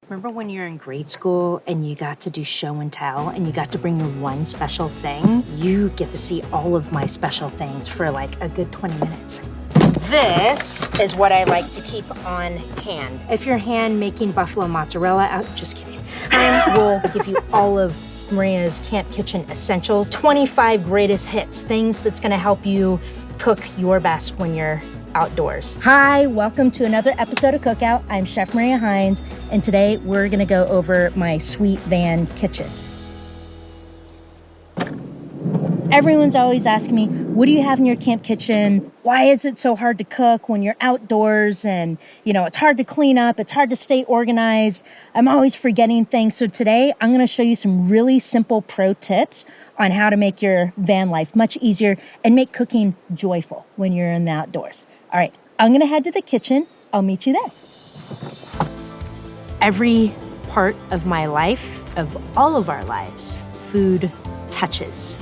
Remember when you were in grade school and you got to do show and tell and you got to bring your one special thing? You get to see all of my special things for like a good 20 minutes. This is what I like to keep on hand. If you're hand making buffalo mozzarella, just kidding. I will give you all of Maria's Camp Kitchen essentials, 25 greatest hits, things that's gonna help you cook your best when you're outdoors. Hi, welcome to another episode of Cookout. I'm Chef Maria Hines, and today we're gonna go over my sweet van kitchen. Everyone's always asking me, what do you have in your camp kitchen? Why is it so hard to cook when you're outdoors and, it's hard to clean up, it's hard to stay organized. I'm always forgetting things. So today I'm gonna show you some really simple pro tips on how to make your van life much easier and make cooking joyful when you're in the outdoors. All right, I'm gonna head to the kitchen. I'll meet you there. Every part of my life, of all of our lives, food touches.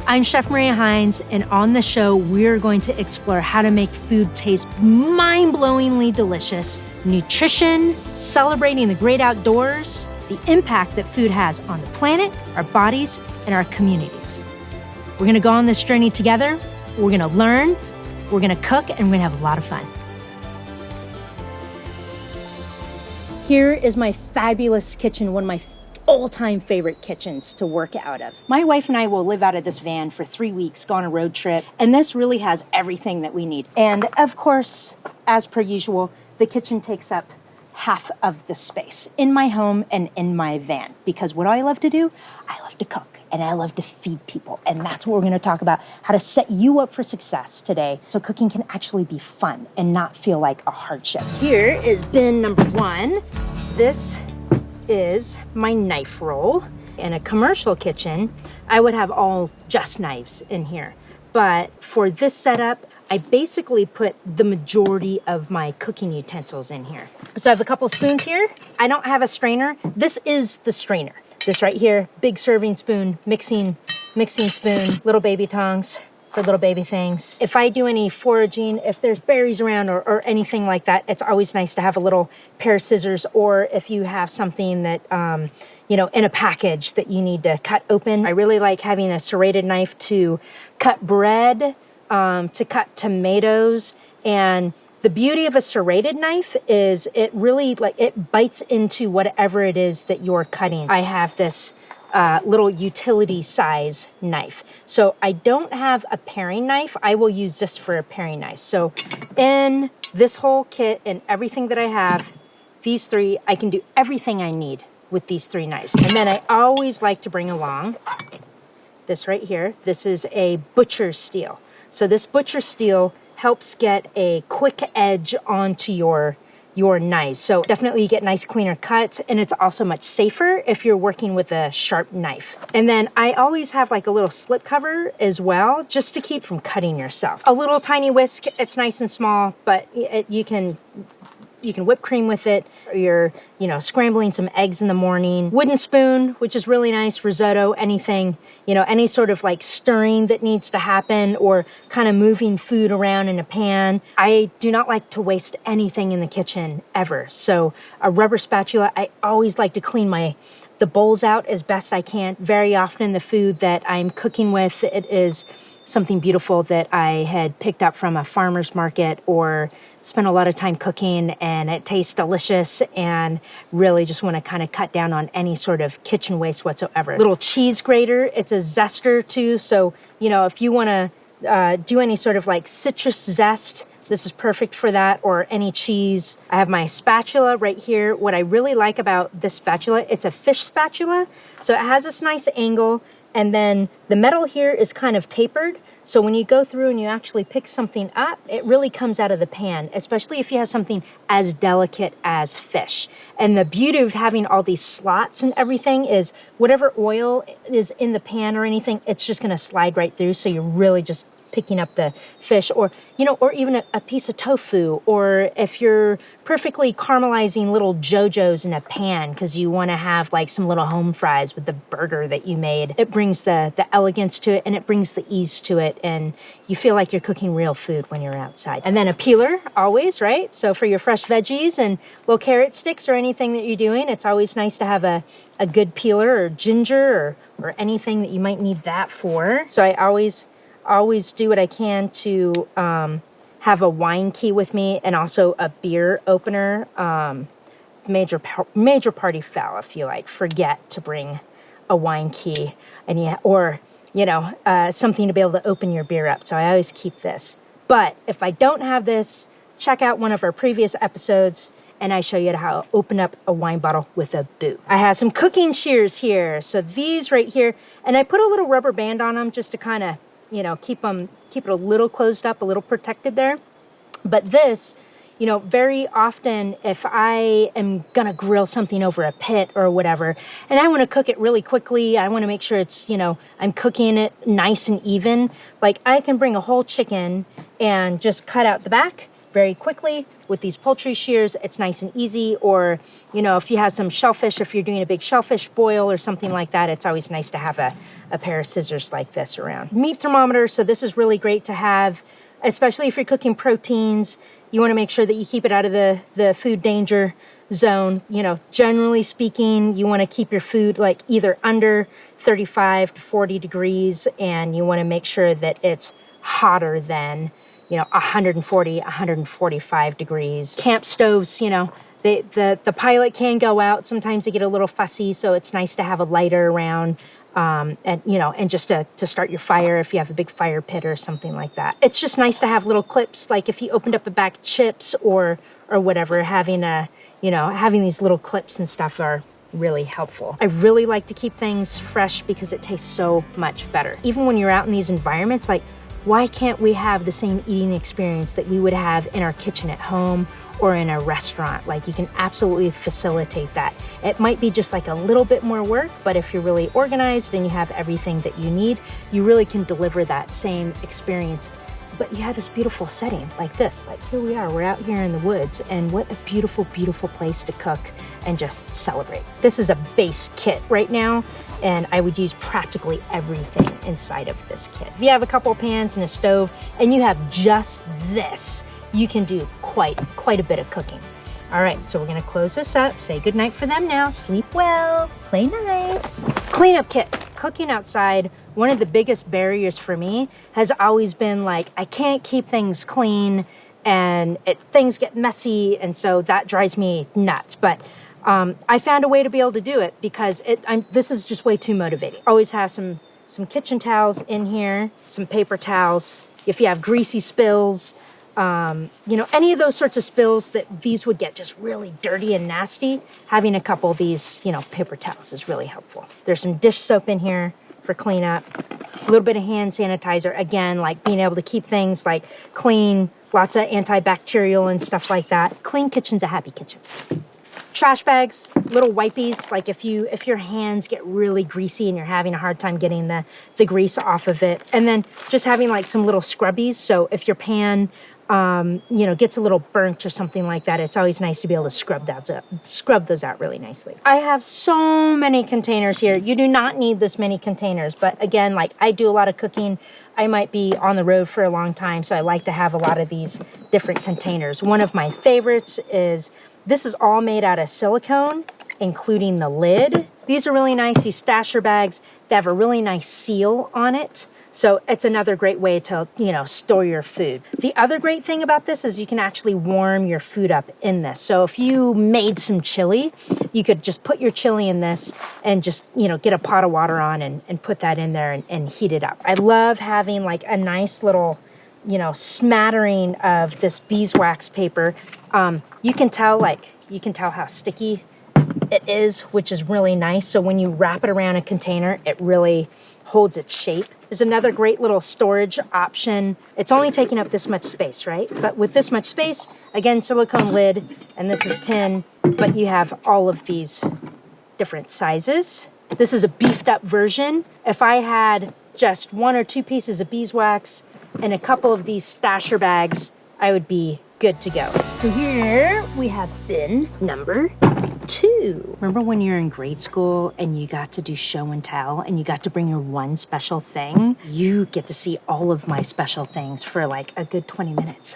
I'm Chef Maria Hines, and on the show, we're going to explore how to make food taste mind-blowingly delicious, nutrition, celebrating the great outdoors, the impact that food has on the planet, our bodies, and our communities. We're gonna go on this journey together. We're gonna learn, we're gonna cook, and we're gonna have a lot of fun. Here is my fabulous kitchen, one of my all-time favorite kitchens to work out of. My wife and I will live out of this van for 3 weeks, go on a road trip, and this really has everything that we need. And of course, as per usual, the kitchen takes up half of the space in my home and in my van, because what I love to do, I love to cook and I love to feed people. And that's what we're gonna talk about, how to set you up for success today so cooking can actually be fun and not feel like a hardship. Here is bin number one. This is my knife roll. In a commercial kitchen, I would have all just knives in here. But for this setup, I basically put the majority of my cooking utensils in here. So I have a couple spoons here. I don't have a strainer. This is the strainer. This right here, big serving spoon, mixing spoon, little baby tongs for little baby things. If I do any foraging, if there's berries around or anything like that, it's always nice to have a little pair of scissors, or if you have something that, in a package that you need to cut open. I really like having a serrated knife to cut bread, to cut tomatoes. And the beauty of a serrated knife is it really it bites into whatever it is that you're cutting. I have this little utility size knife. So I don't have a paring knife. I will use this for a paring knife. So in this whole kit and everything that I have, these three, I can do everything I need with these three knives. And then I always like to bring along this right here. This is a butcher's steel. So this butcher's steel helps get a quick edge onto your knives. So definitely you get nice cleaner cuts, and it's also much safer if you're working with a sharp knife. And then I always have like a little slip cover as well, just to keep from cutting yourself. A little tiny whisk, it's nice and small, but you can whip cream with it, or you're, scrambling some eggs in the morning. Wooden spoon, which is really nice, risotto, anything, any sort of like stirring that needs to happen or kind of moving food around in a pan. I do not like to waste anything in the kitchen ever. So a rubber spatula, I always like to clean the bowls out as best I can. Very often the food that I'm cooking with, it is something beautiful that I had picked up from a farmer's market or spent a lot of time cooking, and it tastes delicious, and really just want to kind of cut down on any sort of kitchen waste whatsoever. Little cheese grater, it's a zester too. So, if you want to do any sort of like citrus zest, this is perfect for that, or any cheese. I have my spatula right here. What I really like about this spatula, it's a fish spatula. So it has this nice angle, and then the metal here is kind of tapered. So when you go through and you actually pick something up, it really comes out of the pan, especially if you have something as delicate as fish. And the beauty of having all these slots and everything is whatever oil is in the pan or anything, it's just gonna slide right through. So you're really just picking up the fish, or, or even a piece of tofu, or if you're perfectly caramelizing little JoJo's in a pan because you want to have like some little home fries with the burger that you made. It brings the elegance to it, and it brings the ease to it, and you feel like you're cooking real food when you're outside. And then a peeler, always, right? So for your fresh veggies and little carrot sticks or anything that you're doing, it's always nice to have a good peeler, or ginger, or anything that you might need that for. So I always do what I can to have a wine key with me, and also a beer opener. Major party foul if you forget to bring a wine key, or something to be able to open your beer up. So I always keep this. But if I don't have this, check out one of our previous episodes, and I show you how to open up a wine bottle with a boot. I have some cooking shears here. So these right here, and I put a little rubber band on them just to kind of, keep it a little closed up, a little protected there. But this, very often if I am gonna grill something over a pit or whatever, and I want to cook it really quickly, I want to make sure it's, I'm cooking it nice and even. Like, I can bring a whole chicken and just cut out the back very quickly with these poultry shears. It's nice and easy. Or, if you have some shellfish, if you're doing a big shellfish boil or something like that, it's always nice to have a pair of scissors like this around. Meat thermometer, so this is really great to have, especially if you're cooking proteins. You want to make sure that you keep it out of the food danger zone. Generally speaking, you want to keep your food like either under 35 to 40 degrees, and you want to make sure that it's hotter than 140, 145 degrees. Camp stoves, the pilot can go out. Sometimes they get a little fussy, so it's nice to have a lighter around, and just to start your fire if you have a big fire pit or something like that. It's just nice to have little clips, like if you opened up a bag of chips or whatever, having these little clips and stuff are really helpful. I really like to keep things fresh because it tastes so much better. Even when you're out in these environments, like, why can't we have the same eating experience that we would have in our kitchen at home or in a restaurant? Like, you can absolutely facilitate that. It might be just like a little bit more work, but if you're really organized and you have everything that you need, you really can deliver that same experience. But you have this beautiful setting like this. Like, here we are, we're out here in the woods, and what a beautiful, beautiful place to cook and just celebrate. This is a base kit right now, and I would use practically everything inside of this kit. If you have a couple of pans and a stove and you have just this, you can do quite a bit of cooking. All right, so we're gonna close this up, say goodnight for them now, sleep well, play nice. Cleanup kit. Cooking outside, one of the biggest barriers for me has always been like, I can't keep things clean, and things get messy, and so that drives me nuts. But I found a way to be able to do it because this is just way too motivating. Always have some kitchen towels in here, some paper towels. If you have greasy spills, any of those sorts of spills that these would get just really dirty and nasty, having a couple of these, paper towels is really helpful. There's some dish soap in here for cleanup, a little bit of hand sanitizer. Again, like being able to keep things like clean, lots of antibacterial and stuff like that. Clean kitchen's a happy kitchen. Trash bags, little wipies, like if your hands get really greasy and you're having a hard time getting the grease off of it. And then just having like some little scrubbies. So if your pan gets a little burnt or something like that, it's always nice to be able to scrub those out really nicely. I have so many containers here. You do not need this many containers, but again, like I do a lot of cooking. I might be on the road for a long time, so I like to have a lot of these different containers. One of my favorites is, this is all made out of silicone, including the lid. These are really nice, these stasher bags. They have a really nice seal on it. So it's another great way to, store your food. The other great thing about this is you can actually warm your food up in this. So if you made some chili, you could just put your chili in this and just, get a pot of water on and put that in there and heat it up. I love having like a nice little, smattering of this beeswax paper. You can tell how sticky it is, which is really nice. So when you wrap it around a container, it really holds its shape. There's another great little storage option. It's only taking up this much space, right? But with this much space, again, silicone lid, and this is tin, but you have all of these different sizes. This is a beefed up version. If I had just 1 or 2 pieces of beeswax, and a couple of these stasher bags, I would be good to go. So here we have bin number 2. Remember when you were in grade school and you got to do show and tell and you got to bring your one special thing? You get to see all of my special things for like a good 20 minutes.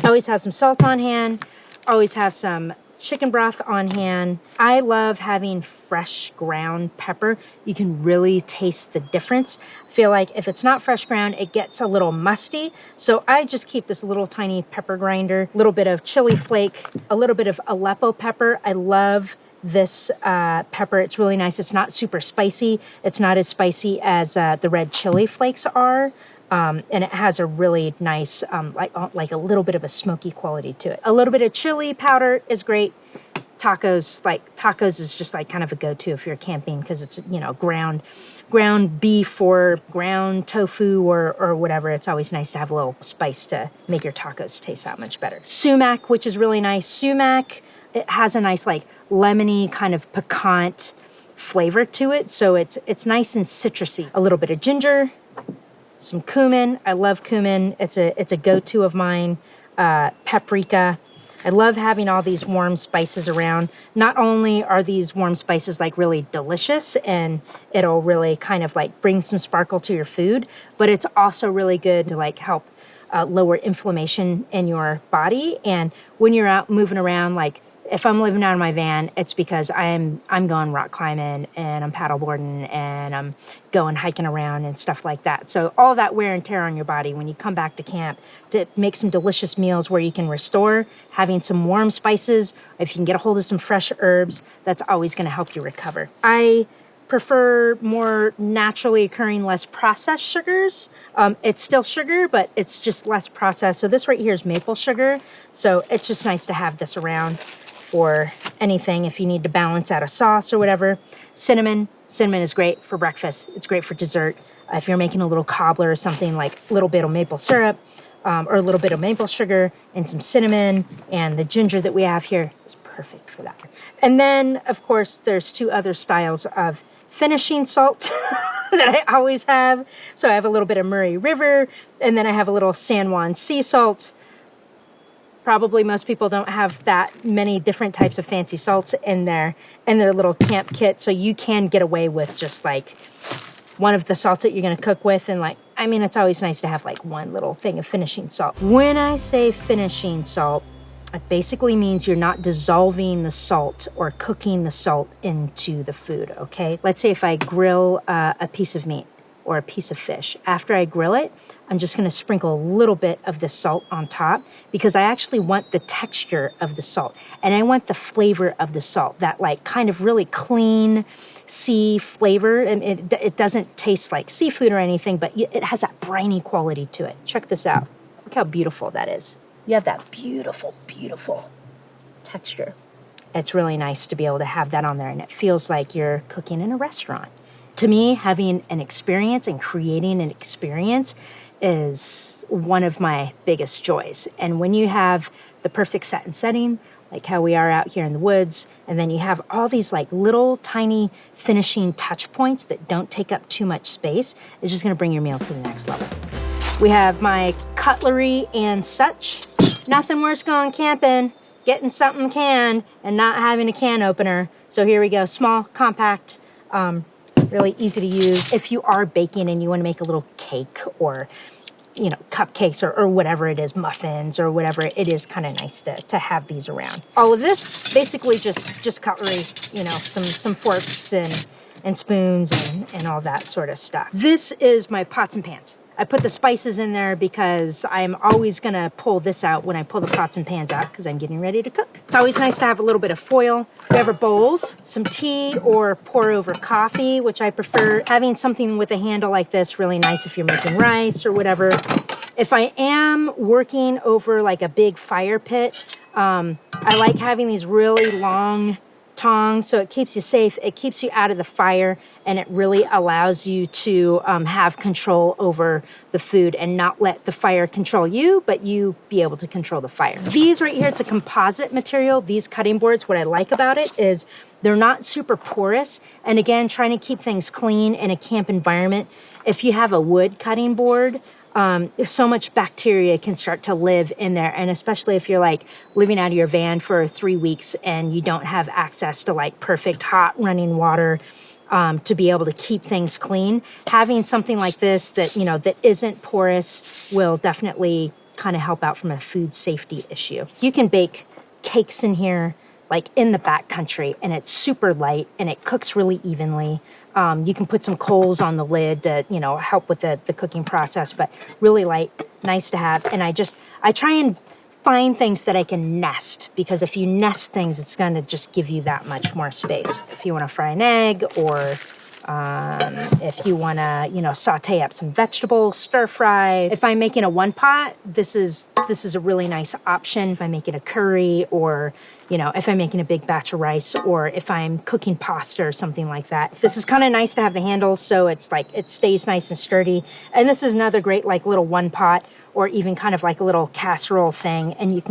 Always have some salt on hand, always have some chicken broth on hand. I love having fresh ground pepper. You can really taste the difference. I feel like if it's not fresh ground, it gets a little musty. So I just keep this little tiny pepper grinder, a little bit of chili flake, a little bit of Aleppo pepper. I love this pepper. It's really nice. It's not super spicy. It's not as spicy as the red chili flakes are. And it has a really nice, like a little bit of a smoky quality to it. A little bit of chili powder is great. Tacos is just like kind of a go-to if you're camping because it's, you know, ground beef or ground tofu or whatever. It's always nice to have a little spice to make your tacos taste that much better. Sumac, which is really nice. Sumac, it has a nice like lemony kind of piquant flavor to it. So it's nice and citrusy. A little bit of ginger. Some cumin. I love cumin. It's a go-to of mine. Paprika. I love having all these warm spices around. Not only are these warm spices like really delicious and it'll really kind of like bring some sparkle to your food, but it's also really good to like help lower inflammation in your body. And when you're out moving around, like if I'm living out of my van, it's because I'm going rock climbing and I'm paddleboarding and I'm going hiking around and stuff like that. So all that wear and tear on your body when you come back to camp to make some delicious meals where you can restore, having some warm spices, if you can get a hold of some fresh herbs, that's always going to help you recover. I prefer more naturally occurring, less processed sugars. It's still sugar, but it's just less processed. So this right here is maple sugar. So it's just nice to have this around for anything if you need to balance out a sauce or whatever. Cinnamon is great for breakfast. It's great for dessert. If you're making a little cobbler or something, like a little bit of maple syrup or a little bit of maple sugar and some cinnamon and the ginger that we have here is perfect for that. And then, of course, there's 2 other styles of finishing salt that I always have. So I have a little bit of Murray River and then I have a little San Juan sea salt. Probably most people don't have that many different types of fancy salts in their little camp kit. So you can get away with just like one of the salts that you're going to cook with. And like, I mean, it's always nice to have like one little thing of finishing salt. When I say finishing salt, it basically means you're not dissolving the salt or cooking the salt into the food, okay? Let's say if I grill a piece of meat or a piece of fish. After I grill it, I'm just gonna sprinkle a little bit of the salt on top because I actually want the texture of the salt and I want the flavor of the salt, that like kind of really clean sea flavor. And it doesn't taste like seafood or anything, but it has that briny quality to it. Check this out. Look how beautiful that is. You have that beautiful, beautiful texture. It's really nice to be able to have that on there and it feels like you're cooking in a restaurant. To me, having an experience and creating an experience is one of my biggest joys. And when you have the perfect set and setting, like how we are out here in the woods, and then you have all these like little tiny finishing touch points that don't take up too much space, it's just gonna bring your meal to the next level. We have my cutlery and such. Nothing worse going camping, getting something canned and not having a can opener. So here we go, small, compact, really easy to use. If you are baking and you want to make a little cake or, you know, cupcakes or whatever it is, muffins or whatever, it is kind of nice to have these around. All of this, basically just cutlery, you know, some forks and spoons and all that sort of stuff. This is my pots and pans. I put the spices in there because I'm always gonna pull this out when I pull the pots and pans out because I'm getting ready to cook. It's always nice to have a little bit of foil. We have our bowls, some tea or pour over coffee, which I prefer. Having something with a handle like this, really nice if you're making rice or whatever. If I am working over like a big fire pit, I like having these really long tongs, so it keeps you safe, it keeps you out of the fire, and it really allows you to have control over the food and not let the fire control you, but you be able to control the fire. These right here, it's a composite material. These cutting boards, what I like about it is they're not super porous, and again, trying to keep things clean in a camp environment. If you have a wood cutting board, so much bacteria can start to live in there. And especially if you're like living out of your van for 3 weeks and you don't have access to like perfect hot running water to be able to keep things clean, having something like this that, you know, that isn't porous will definitely kind of help out from a food safety issue. You can bake cakes in here, like in the backcountry, and it's super light and it cooks really evenly. You can put some coals on the lid to, you know, help with the cooking process, but really light, nice to have. And I try and find things that I can nest, because if you nest things, it's going to just give you that much more space. If you want to fry an egg, or if you want to, you know, saute up some vegetables, stir fry. If I'm making a one pot, this is a really nice option. If I'm making a curry, or, you know, if I'm making a big batch of rice, or if I'm cooking pasta or something like that. This is kind of nice to have the handles, so it's like it stays nice and sturdy. And this is another great like little one pot, or even kind of like a little casserole thing, and you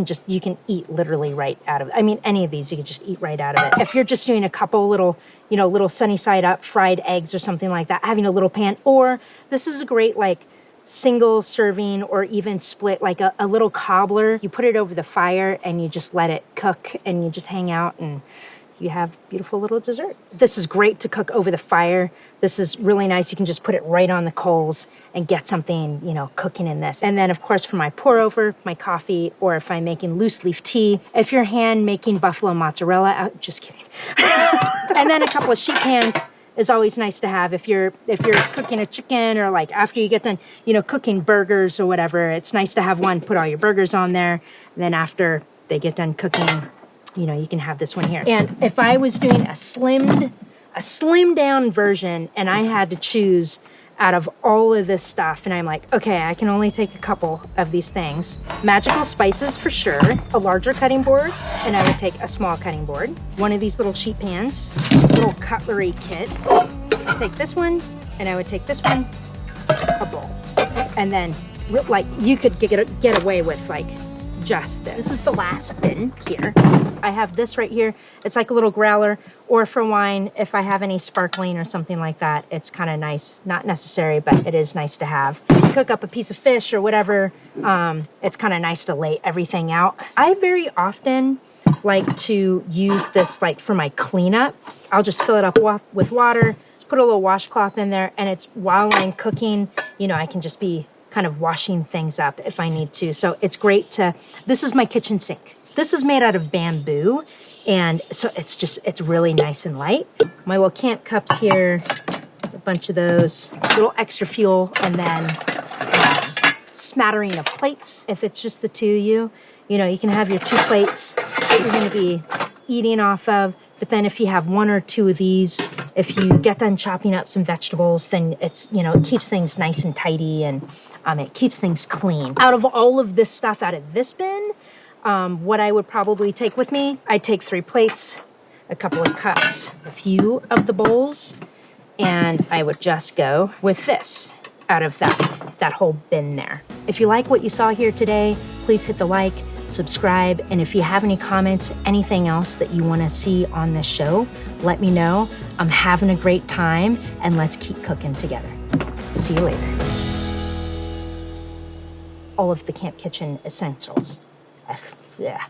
can eat literally right out of it. I mean, any of these you can just eat right out of it. If you're just doing a couple little, you know, little sunny side up fried eggs or something like that, having a little pan, or this is a great like single serving or even split, like a little cobbler. You put it over the fire and you just let it cook, and you just hang out and you have beautiful little dessert. This is great to cook over the fire. This is really nice. You can just put it right on the coals and get something, you know, cooking in this. And then of course for my pour over, my coffee, or if I'm making loose leaf tea, if you're hand making buffalo mozzarella, just kidding. And then a couple of sheet pans is always nice to have if you're cooking a chicken, or like after you get done, you know, cooking burgers or whatever. It's nice to have one, put all your burgers on there. And then after they get done cooking, you know, you can have this one here. And if I was doing a slimmed down version and I had to choose out of all of this stuff, and I'm like, okay, I can only take a couple of these things. Magical spices for sure, a larger cutting board, and I would take a small cutting board. One of these little sheet pans, little cutlery kit. I take this one, and I would take this one, a bowl. And then, like, you could get away with, like, just this. This is the last bin here. I have this right here. It's like a little growler, or for wine, if I have any sparkling or something like that, it's kind of nice. Not necessary, but it is nice to have. Cook up a piece of fish or whatever. It's kind of nice to lay everything out. I very often like to use this like for my cleanup. I'll just fill it up with water, put a little washcloth in there, and it's while I'm cooking, you know, I can just be kind of washing things up if I need to. So it's great to, this is my kitchen sink. This is made out of bamboo, and so it's really nice and light. My little camp cups here, a bunch of those, little extra fuel, and then smattering of plates. If it's just the two of you, you know, you can have your 2 plates that you're going to be eating off of. But then if you have 1 or 2 of these, if you get done chopping up some vegetables, then it's, you know, it keeps things nice and tidy, and it keeps things clean. Out of all of this stuff out of this bin, what I would probably take with me, I'd take 3 plates, a couple of cups, a few of the bowls, and I would just go with this out of that whole bin there. If you like what you saw here today, please hit the like, subscribe, and if you have any comments, anything else that you want to see on this show, let me know. I'm having a great time, and let's keep cooking together. See you later. All of the camp kitchen essentials. Yeah.